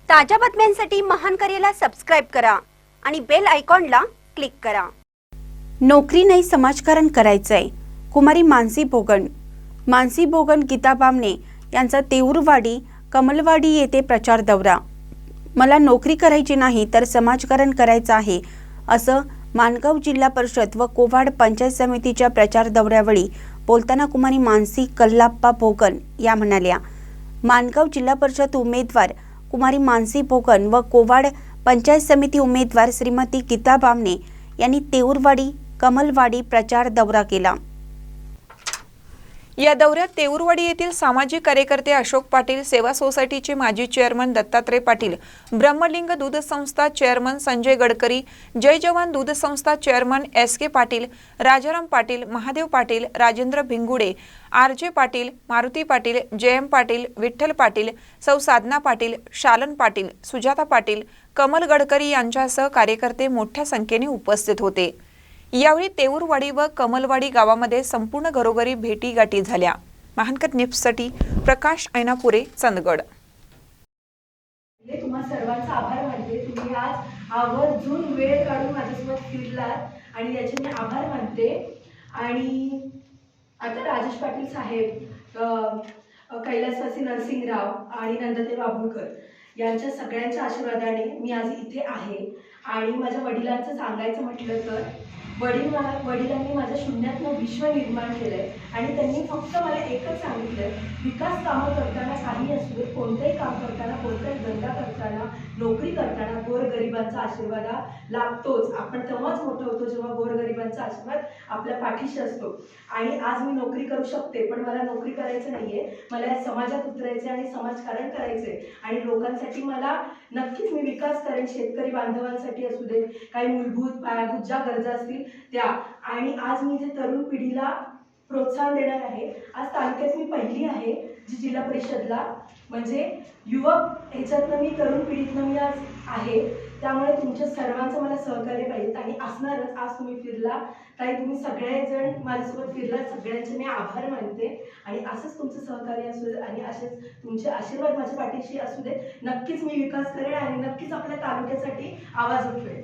ताज्या बातम्यांसाठी महान करेला सबस्क्राइब करा आणि बेल आयकॉनला क्लिक करा। नोकरी नाही समाजकारण करायचंय। कुमारी मानसी बोगन गीता बामणे यांचा तेऊरवाडी कमलवाडी येथे प्रचार दौरा। मला नोकरी करायची नाही तर समाजकारण करायचं आहे असं माणगाव जिल्हा परिषद व कोवाड पंचायत समितीच्या प्रचार दौऱ्यावेळी बोलताना कुमारी मानसी कल्लाप्पा बोगन या म्हणाल्या। माणगाव जिल्हा परिषद उमेदवार कुमारी मानसी बोगन व कोवाड पंचायत समिती उमेदवार श्रीमती गीता बामणे यांनी तेऊरवाडी कमलवाडी प्रचार दौरा केला। या दौऱ्यात तेऊरवाडी येथील सामाजिक कार्यकर्ते अशोक पाटील, सेवा सोसायटीचे माजी चेअरमन दत्तात्रय पाटील, ब्रह्मलिंग दूध संस्था चेअरमन संजय गडकरी, जय जवान दूध संस्था chairman SK Patil, Rajaram Patil, Mahadev Patil, Rajendra Bhingude, RJ Patil, Maruti Patil, JM Patil, Vitthal Patil, सौ साधना पाटील, शालन पाटील, सुजाता पाटील, कमल गडकरी यांच्यासह कार्यकर्ते मोठ्या संख्येने उपस्थित होते। यावेळी तेऊरवाडी व कमलवाडी गावामध्ये संपूर्ण घरोघरी भेटीगाठी झाल्या। महानकर न्यूजसाठी प्रकाश ऐनापुरे, चंदगड। तुम्हा सर्वांचा आभार मानते। तुम्ही आज आवर्जून वेळ काढून माझ्यासोबत फिरलात आणि याचे मी आभार मानते। आणि आता राजेश पाटील साहेब, कैलासवासी नरसिंगराव आणि नंदते बाबुळकर यांच्या सगळ्यांच्या आशीर्वादाने मी आज इथे आहे। आणि माझ्या वडिलांचं सांगायचं म्हटलं तर वडिलांनी माझ्या शून्यातनं विश्व निर्माण केलंय आणि त्यांनी फक्त मला एकच सांगितलंय, विकास कामं करताना काही असू दे, कोणतेही काम करताना, कोणताही धंदा करताना, नोकरी करताना गोरगरिबांचा आशीर्वाद लागतोच। आपण तेव्हाच मोठं होतो जेव्हा गोरगरिबांचा आशीर्वाद आपल्या पाठीशी असतो। आणि आज मी नोकरी करू शकते, पण मला नोकरी करायचं नाहीये, मला या समाजात उतरायचे आणि समाजकारण करायचंय। आणि लोकांसाठी मला नक्कीच मी विकास करेन, शेतकरी बांधवांसाठी असू दे, काही मूलभूत पायाभूत ज्या गरजा असतील त्या। आणि आज मी इथे तरुण पिढीला प्रोत्साहन देणार आहे। आज तालुक्यात मी पहिली आहे जी जिल्हा परिषदला, म्हणजे युवक ह्याच्यातनं मी, तरुण पिढीतनं मी आज आहे। त्यामुळे तुमच्या सर्वांचं मला सहकार्य पाहिजे आणि असणारच। आज तुम्ही फिरला ताई, तुम्ही सगळेजण माझ्यासोबत फिरला, सगळ्यांचे मी आभार मानते। आणि असंच तुमचं सहकार्य असू दे आणि असेच तुमचे आशीर्वाद माझ्या पाठीशी असू दे। नक्कीच मी विकास करेन आणि नक्कीच आपल्या तालुक्यासाठी आवाज उठवेन।